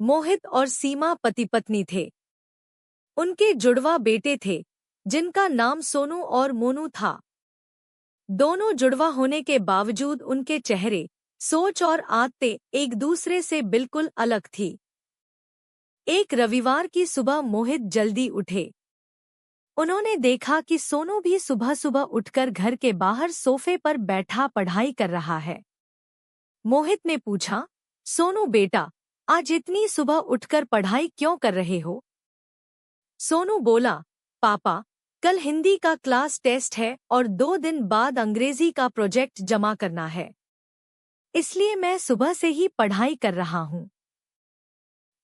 मोहित और सीमा पति पत्नी थे। उनके जुड़वा बेटे थे जिनका नाम सोनू और मोनू था। दोनों जुड़वा होने के बावजूद उनके चेहरे, सोच और आदतें एक दूसरे से बिल्कुल अलग थी। एक रविवार की सुबह मोहित जल्दी उठे। उन्होंने देखा कि सोनू भी सुबह सुबह उठकर घर के बाहर सोफे पर बैठा पढ़ाई कर रहा है। मोहित ने पूछा, सोनू बेटा, आज इतनी सुबह उठकर पढ़ाई क्यों कर रहे हो? सोनू बोला, पापा, कल हिंदी का क्लास टेस्ट है और 2 दिन बाद अंग्रेजी का प्रोजेक्ट जमा करना है, इसलिए मैं सुबह से ही पढ़ाई कर रहा हूँ।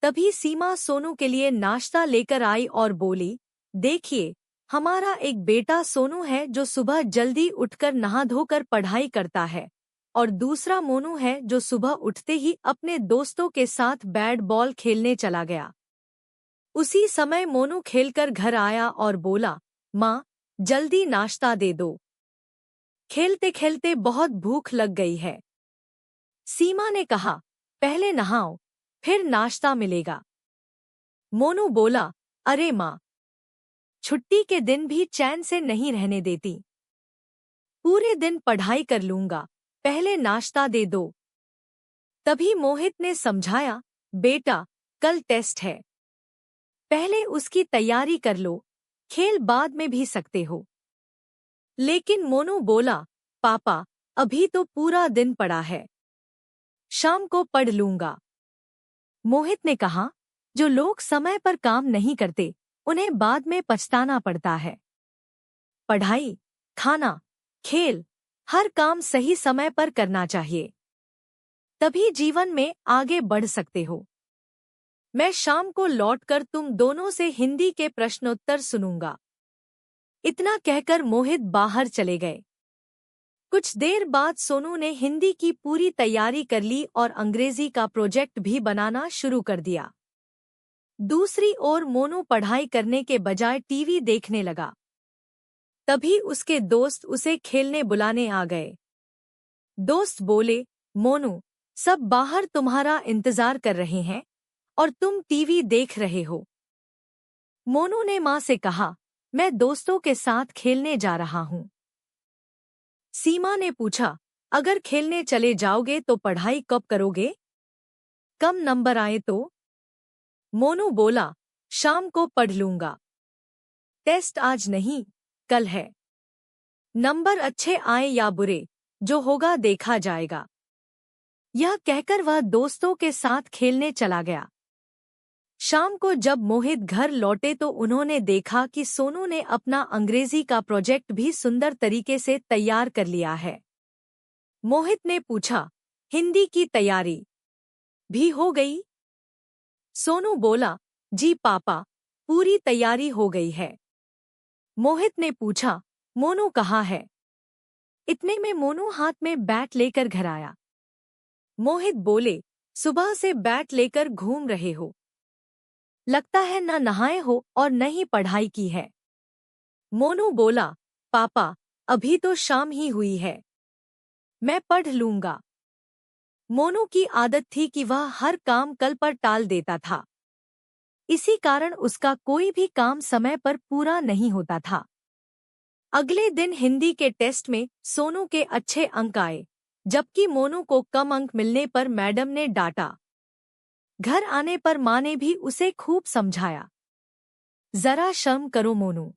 तभी सीमा सोनू के लिए नाश्ता लेकर आई और बोली, देखिए, हमारा एक बेटा सोनू है जो सुबह जल्दी उठकर नहा धोकर पढ़ाई करता है, और दूसरा मोनू है जो सुबह उठते ही अपने दोस्तों के साथ बैट बॉल खेलने चला गया। उसी समय मोनू खेलकर घर आया और बोला, माँ, जल्दी नाश्ता दे दो, खेलते खेलते बहुत भूख लग गई है। सीमा ने कहा, पहले नहाओ, फिर नाश्ता मिलेगा। मोनू बोला, अरे माँ, छुट्टी के दिन भी चैन से नहीं रहने देती। पूरे दिन पढ़ाई कर लूंगा, पहले नाश्ता दे दो। तभी मोहित ने समझाया, बेटा, कल टेस्ट है, पहले उसकी तैयारी कर लो, खेल बाद में भी सकते हो। लेकिन मोनू बोला, पापा, अभी तो पूरा दिन पड़ा है, शाम को पढ़ लूंगा। मोहित ने कहा, जो लोग समय पर काम नहीं करते उन्हें बाद में पछताना पड़ता है। पढ़ाई, खाना, खेल, हर काम सही समय पर करना चाहिए, तभी जीवन में आगे बढ़ सकते हो। मैं शाम को लौटकर तुम दोनों से हिंदी के प्रश्नोत्तर सुनूंगा। इतना कहकर मोहित बाहर चले गए। कुछ देर बाद सोनू ने हिंदी की पूरी तैयारी कर ली और अंग्रेजी का प्रोजेक्ट भी बनाना शुरू कर दिया। दूसरी ओर मोनू पढ़ाई करने के बजाय टीवी देखने लगा। तभी उसके दोस्त उसे खेलने बुलाने आ गए। दोस्त बोले, मोनू, सब बाहर तुम्हारा इंतजार कर रहे हैं और तुम टीवी देख रहे हो। मोनू ने माँ से कहा, मैं दोस्तों के साथ खेलने जा रहा हूँ। सीमा ने पूछा, अगर खेलने चले जाओगे तो पढ़ाई कब करोगे? कम नंबर आए तो? मोनू बोला, शाम को पढ़ लूंगा, टेस्ट आज नहीं, कल है। नंबर अच्छे आए या बुरे, जो होगा देखा जाएगा। यह कहकर वह दोस्तों के साथ खेलने चला गया। शाम को जब मोहित घर लौटे तो उन्होंने देखा कि सोनू ने अपना अंग्रेजी का प्रोजेक्ट भी सुंदर तरीके से तैयार कर लिया है। मोहित ने पूछा, हिंदी की तैयारी भी हो गई? सोनू बोला, जी पापा, पूरी तैयारी हो गई है। मोहित ने पूछा, मोनू कहाँ है? इतने में मोनू हाथ में बैट लेकर घर आया। मोहित बोले, सुबह से बैट लेकर घूम रहे हो, लगता है न नहाए हो और न ही पढ़ाई की है। मोनू बोला, पापा, अभी तो शाम ही हुई है, मैं पढ़ लूंगा। मोनू की आदत थी कि वह हर काम कल पर टाल देता था। इसी कारण उसका कोई भी काम समय पर पूरा नहीं होता था। अगले दिन हिंदी के टेस्ट में सोनू के अच्छे अंक आए, जबकि मोनू को कम अंक मिलने पर मैडम ने डांटा। घर आने पर माँ ने भी उसे खूब समझाया, जरा शर्म करो मोनू,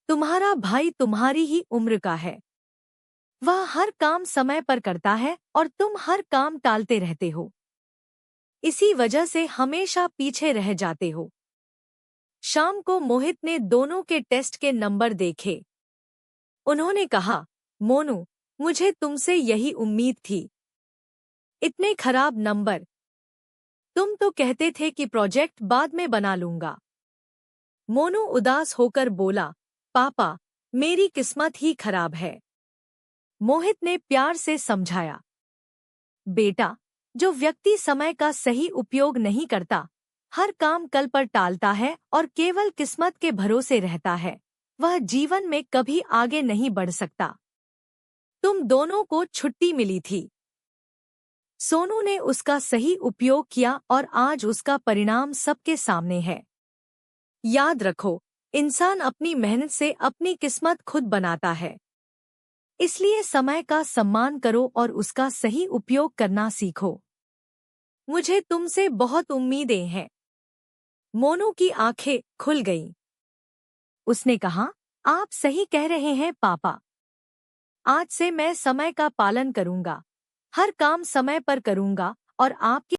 तुम्हारा भाई तुम्हारी ही उम्र का है, वह हर काम समय पर करता है और तुम हर काम टालते रहते हो, इसी वजह से हमेशा पीछे रह जाते हो। शाम को मोहित ने दोनों के टेस्ट के नंबर देखे। उन्होंने कहा, मोनू, मुझे तुमसे यही उम्मीद थी, इतने खराब नंबर। तुम तो कहते थे कि प्रोजेक्ट बाद में बना लूंगा। मोनू उदास होकर बोला, पापा, मेरी किस्मत ही खराब है। मोहित ने प्यार से समझाया, बेटा, जो व्यक्ति समय का सही उपयोग नहीं करता, हर काम कल पर टालता है और केवल किस्मत के भरोसे रहता है, वह जीवन में कभी आगे नहीं बढ़ सकता। तुम दोनों को छुट्टी मिली थी, सोनू ने उसका सही उपयोग किया और आज उसका परिणाम सबके सामने है। याद रखो, इंसान अपनी मेहनत से अपनी किस्मत खुद बनाता है। इसलिए समय का सम्मान करो और उसका सही उपयोग करना सीखो। मुझे तुमसे बहुत उम्मीदें हैं। मोनू की आंखें खुल गईं। उसने कहा, आप सही कह रहे हैं पापा। आज से मैं समय का पालन करूंगा, हर काम समय पर करूंगा और आपकी